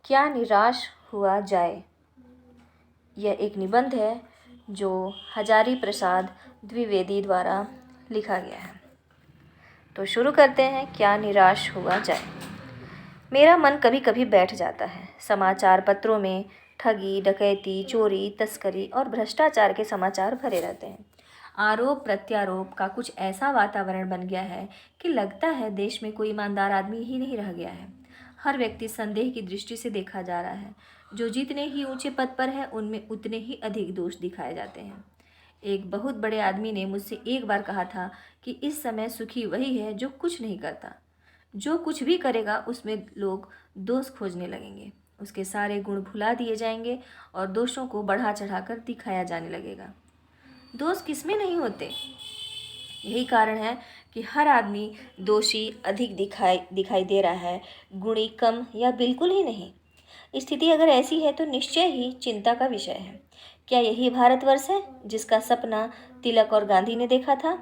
क्या निराश हुआ जाए। यह एक निबंध है जो हजारी प्रसाद द्विवेदी द्वारा लिखा गया है। तो शुरू करते हैं। क्या निराश हुआ जाए। मेरा मन कभी कभी बैठ जाता है। समाचार पत्रों में ठगी, डकैती, चोरी, तस्करी और भ्रष्टाचार के समाचार भरे रहते हैं। आरोप प्रत्यारोप का कुछ ऐसा वातावरण बन गया है कि लगता है देश में कोई ईमानदार आदमी ही नहीं रह गया है। हर व्यक्ति संदेह की दृष्टि से देखा जा रहा है। जो जितने ही ऊंचे पद पर है उनमें उतने ही अधिक दोष दिखाए जाते हैं। एक बहुत बड़े आदमी ने मुझसे एक बार कहा था कि इस समय सुखी वही है जो कुछ नहीं करता। जो कुछ भी करेगा उसमें लोग दोष खोजने लगेंगे, उसके सारे गुण भुला दिए जाएंगे और दोषों को बढ़ा चढ़ाकर दिखाया जाने लगेगा। दोष किसमें नहीं होते। यही कारण है कि हर आदमी दोषी अधिक दिखाई दे रहा है, गुणी कम या बिल्कुल ही नहीं। स्थिति अगर ऐसी है तो निश्चय ही चिंता का विषय है। क्या यही भारतवर्ष है जिसका सपना तिलक और गांधी ने देखा था।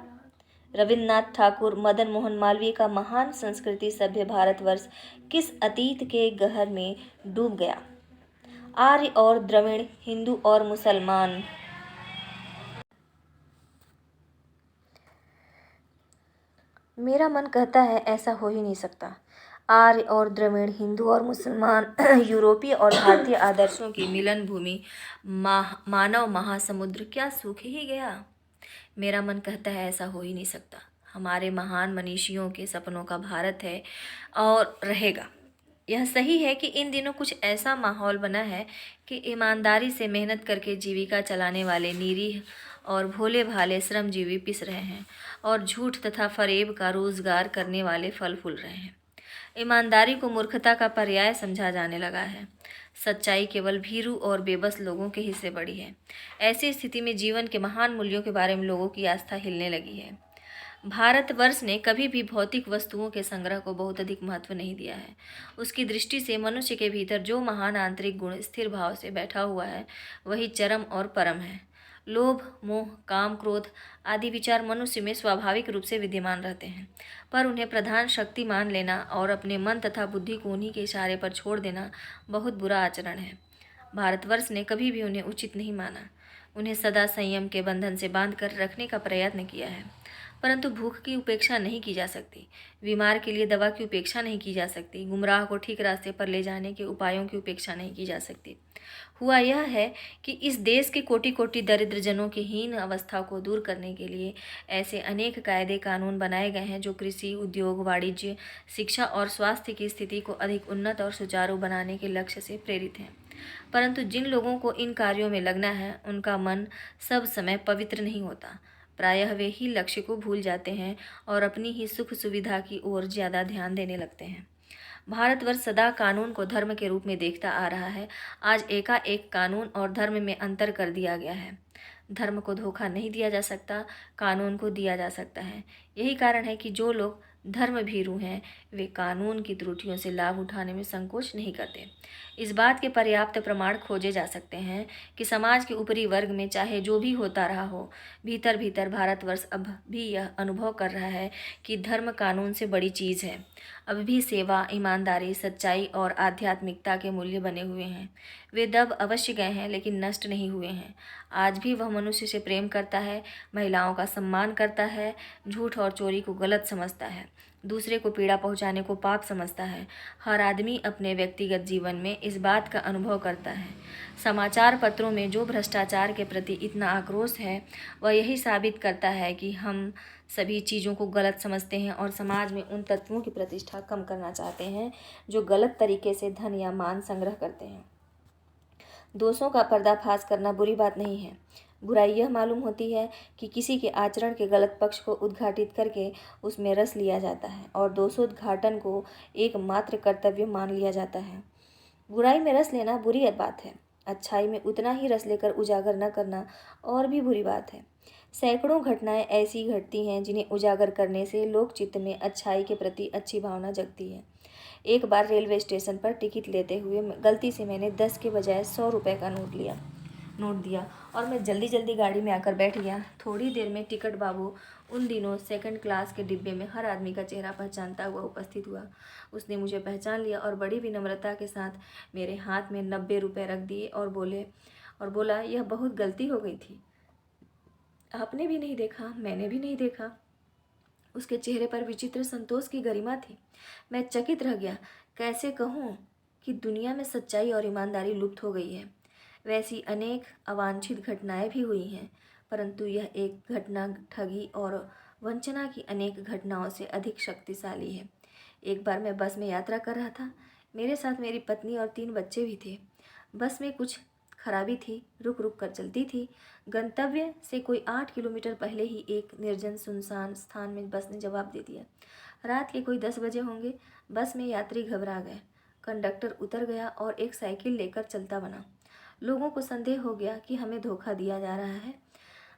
रविन्द्रनाथ ठाकुर, मदन मोहन मालवीय का महान संस्कृति सभ्य भारतवर्ष किस अतीत के गहर में डूब गया। आर्य और द्रविड़, हिंदू और मुसलमान, मेरा मन कहता है ऐसा हो ही नहीं सकता। आर्य और द्रविड़, हिंदू और मुसलमान, यूरोपीय और भारतीय आदर्शों की मिलन भूमि, मानव महासमुद्र क्या सूख ही गया। मेरा मन कहता है ऐसा हो ही नहीं सकता। हमारे महान मनीषियों के सपनों का भारत है और रहेगा। यह सही है कि इन दिनों कुछ ऐसा माहौल बना है कि ईमानदारी से मेहनत करके जीविका चलाने वाले निरीह और भोले भाले श्रमजीवी पिस रहे हैं और झूठ तथा फरेब का रोजगार करने वाले फल फूल रहे हैं। ईमानदारी को मूर्खता का पर्याय समझा जाने लगा है। सच्चाई केवल भीरू और बेबस लोगों के हिस्से पड़ी है। ऐसी स्थिति में जीवन के महान मूल्यों के बारे में लोगों की आस्था हिलने लगी है। भारतवर्ष ने कभी भी भौतिक वस्तुओं के संग्रह को बहुत अधिक महत्व नहीं दिया है। उसकी दृष्टि से मनुष्य के भीतर जो महान आंतरिक गुण स्थिर भाव से बैठा हुआ है वही चरम और परम है। लोभ, मोह, काम, क्रोध आदि विचार मनुष्य में स्वाभाविक रूप से विद्यमान रहते हैं, पर उन्हें प्रधान शक्ति मान लेना और अपने मन तथा बुद्धि को उन्हीं के इशारे पर छोड़ देना बहुत बुरा आचरण है। भारतवर्ष ने कभी भी उन्हें उचित नहीं माना। उन्हें सदा संयम के बंधन से बांध कर रखने का प्रयत्न किया है। परंतु भूख की उपेक्षा नहीं की जा सकती, बीमार के लिए दवा की उपेक्षा नहीं की जा सकती, गुमराह को ठीक रास्ते पर ले जाने के उपायों की उपेक्षा नहीं की जा सकती। हुआ यह है कि इस देश के कोटि कोटि दरिद्र जनों की हीन अवस्था को दूर करने के लिए ऐसे अनेक कायदे कानून बनाए गए हैं जो कृषि, उद्योग, वाणिज्य, शिक्षा और स्वास्थ्य की स्थिति को अधिक उन्नत और सुचारू बनाने के लक्ष्य से प्रेरित हैं। परंतु जिन लोगों को इन कार्यों में लगना है उनका मन सब समय पवित्र नहीं होता। प्रायः वे ही लक्ष्य को भूल जाते हैं और अपनी ही सुख सुविधा की ओर ज़्यादा ध्यान देने लगते हैं। भारतवर्ष सदा कानून को धर्म के रूप में देखता आ रहा है। आज एकाएक कानून और धर्म में अंतर कर दिया गया है। धर्म को धोखा नहीं दिया जा सकता, कानून को दिया जा सकता है। यही कारण है कि जो लोग धर्म भीरू हैं वे कानून की त्रुटियों से लाभ उठाने में संकोच नहीं करते। इस बात के पर्याप्त प्रमाण खोजे जा सकते हैं कि समाज के ऊपरी वर्ग में चाहे जो भी होता रहा हो, भीतर भीतर भारतवर्ष अब भी यह अनुभव कर रहा है कि धर्म कानून से बड़ी चीज़ है। अब भी सेवा, ईमानदारी, सच्चाई और आध्यात्मिकता के मूल्य बने हुए हैं। वे दब अवश्य गए हैं लेकिन नष्ट नहीं हुए हैं। आज भी वह मनुष्य से प्रेम करता है, महिलाओं का सम्मान करता है, झूठ और चोरी को गलत समझता है, दूसरे को पीड़ा पहुंचाने को पाप समझता है। हर आदमी अपने व्यक्तिगत जीवन में इस बात का अनुभव करता है। समाचार पत्रों में जो भ्रष्टाचार के प्रति इतना आक्रोश है वह यही साबित करता है कि हम सभी चीज़ों को गलत समझते हैं और समाज में उन तत्वों की प्रतिष्ठा कम करना चाहते हैं जो गलत तरीके से धन या मान संग्रह करते हैं। दोषों का पर्दाफाश करना बुरी बात नहीं है। बुराई यह मालूम होती है कि किसी के आचरण के गलत पक्ष को उद्घाटित करके उसमें रस लिया जाता है और दोषोद्घाटन को एकमात्र कर्तव्य मान लिया जाता है। बुराई में रस लेना बुरी बात है। अच्छाई में उतना ही रस लेकर उजागर न करना और भी बुरी बात है। सैकड़ों घटनाएं ऐसी घटती हैं जिन्हें उजागर करने से लोक चित्त में अच्छाई के प्रति अच्छी भावना जगती है। एक बार रेलवे स्टेशन पर टिकट लेते हुए गलती से मैंने 10 के बजाय 100 रुपये का नोट लिया। नोट दिया और मैं जल्दी जल्दी गाड़ी में आकर बैठ गया। थोड़ी देर में टिकट बाबू उन दिनों सेकंड क्लास के डिब्बे में हर आदमी का चेहरा पहचानता हुआ उपस्थित हुआ। उसने मुझे पहचान लिया और बड़ी विनम्रता के साथ मेरे हाथ में 90 रुपये रख दिए और बोला, यह बहुत गलती हो गई थी। आपने भी नहीं देखा, मैंने भी नहीं देखा। उसके चेहरे पर विचित्र संतोष की गरिमा थी। मैं चकित रह गया। कैसे कहूँ कि दुनिया में सच्चाई और ईमानदारी लुप्त हो गई है। वैसी अनेक अवांछित घटनाएं भी हुई हैं, परंतु यह एक घटना ठगी और वंचना की अनेक घटनाओं से अधिक शक्तिशाली है। एक बार मैं बस में यात्रा कर रहा था। मेरे साथ मेरी पत्नी और 3 बच्चे भी थे। बस में कुछ खराबी थी, रुक रुक कर चलती थी। गंतव्य से कोई 8 किलोमीटर पहले ही एक निर्जन सुनसान स्थान में बस ने जवाब दे दिया। रात के कोई 10 बजे होंगे। बस में यात्री घबरा गए। कंडक्टर उतर गया और एक साइकिल लेकर चलता बना। लोगों को संदेह हो गया कि हमें धोखा दिया जा रहा है।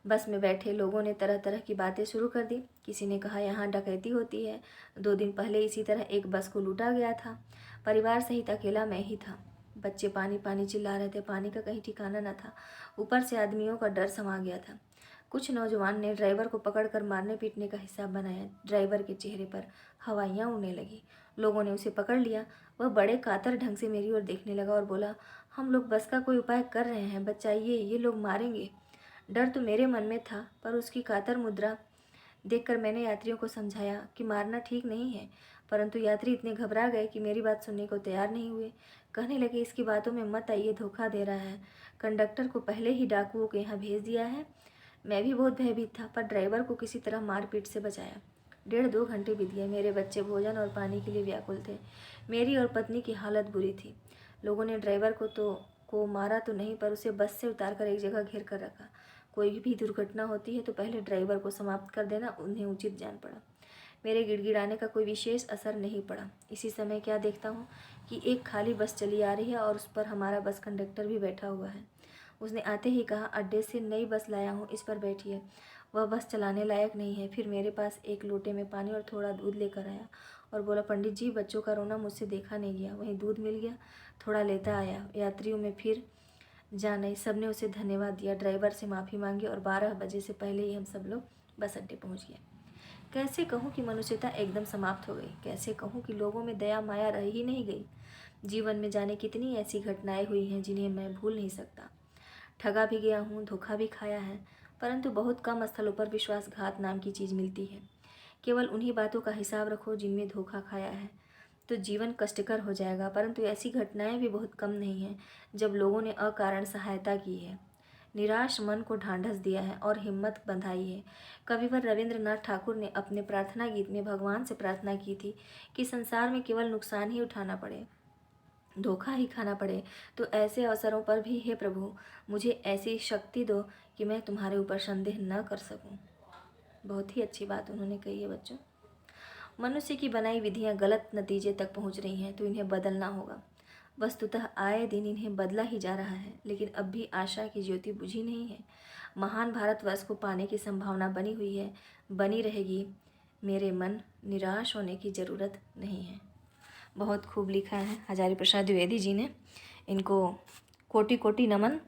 बस में बैठे लोगों ने तरह तरह की बातें शुरू कर दी। किसी ने कहा यहाँ डकैती होती है, 2 दिन पहले इसी तरह एक बस को लूटा गया था। परिवार सहित अकेला मैं ही था। बच्चे पानी पानी चिल्ला रहे थे। पानी का कहीं ठिकाना न था। ऊपर से आदमियों का डर समा गया था। कुछ नौजवान ने ड्राइवर को पकड़कर मारने पीटने का हिसाब बनाया। ड्राइवर के चेहरे पर हवाइयाँ उड़ने लगी। लोगों ने उसे पकड़ लिया। वह बड़े कातर ढंग से मेरी ओर देखने लगा और बोला, हम लोग बस का कोई उपाय कर रहे हैं, बचाइए, ये लोग मारेंगे। डर तो मेरे मन में था, पर उसकी कातर मुद्रा देखकर मैंने यात्रियों को समझाया कि मारना ठीक नहीं है, परंतु यात्री इतने घबरा गए कि मेरी बात सुनने को तैयार नहीं हुए। कहने लगे, इसकी बातों में मत आइए, धोखा दे रहा है। कंडक्टर को पहले ही डाकुओं के यहाँ भेज दिया है। मैं भी बहुत भयभीत था, पर ड्राइवर को किसी तरह मारपीट से बचाया। 1.5-2 घंटे बीत गए। मेरे बच्चे भोजन और पानी के लिए व्याकुल थे। मेरी और पत्नी की हालत बुरी थी। लोगों ने ड्राइवर को मारा तो नहीं, पर उसे बस से उतारकर एक जगह घेर कर रखा। कोई भी दुर्घटना होती है तो पहले ड्राइवर को समाप्त कर देना उन्हें उचित जान पड़ा। मेरे गिड़गिड़ाने का कोई विशेष असर नहीं पड़ा। इसी समय क्या देखता हूँ कि एक खाली बस चली आ रही है और उस पर हमारा बस कंडक्टर भी बैठा हुआ है। उसने आते ही कहा, अड्डे से नई बस लाया हूँ, इस पर बैठिए। वह बस चलाने लायक नहीं है। फिर मेरे पास एक लोटे में पानी और थोड़ा दूध लेकर आया और बोला, पंडित जी, बच्चों का रोना मुझसे देखा नहीं गया। वहीं दूध मिल गया, थोड़ा लेता आया। यात्रियों में फिर जान आई। सबने उसे धन्यवाद दिया, ड्राइवर से माफ़ी मांगी और 12 बजे से पहले ही हम सब लोग बस अड्डे पहुँच गए। कैसे कहूँ कि मनुष्यता एकदम समाप्त हो गई। कैसे कहूँ कि लोगों में दया माया रह ही नहीं गई। जीवन में जाने कितनी ऐसी घटनाएं हुई हैं जिन्हें मैं भूल नहीं सकता। ठगा भी गया हूँ, धोखा भी खाया है, परंतु बहुत कम स्थलों पर विश्वासघात नाम की चीज़ मिलती है। केवल उन्हीं बातों का हिसाब रखो जिनमें धोखा खाया है, तो जीवन कष्टकर हो जाएगा। परंतु ऐसी घटनाएं भी बहुत कम नहीं हैं जब लोगों ने अकारण सहायता की है, निराश मन को ढांढस दिया है और हिम्मत बंधाई है। कविवर रविंद्रनाथ ठाकुर ने अपने प्रार्थना गीत में भगवान से प्रार्थना की थी कि संसार में केवल नुकसान ही उठाना पड़े, धोखा ही खाना पड़े, तो ऐसे अवसरों पर भी हे प्रभु, मुझे ऐसी शक्ति दो कि मैं तुम्हारे ऊपर संदेह न कर सकूं। बहुत ही अच्छी बात उन्होंने कही है बच्चों। मनुष्य की बनाई विधियां गलत नतीजे तक पहुंच रही हैं तो इन्हें बदलना होगा। वस्तुतः आए दिन इन्हें बदला ही जा रहा है, लेकिन अब भी आशा की ज्योति बुझी नहीं है। महान भारतवर्ष को पाने की संभावना बनी हुई है, बनी रहेगी। मेरे मन निराश होने की ज़रूरत नहीं है। बहुत खूब लिखा है हजारी प्रसाद द्विवेदी जी ने। इनको कोटि कोटि नमन।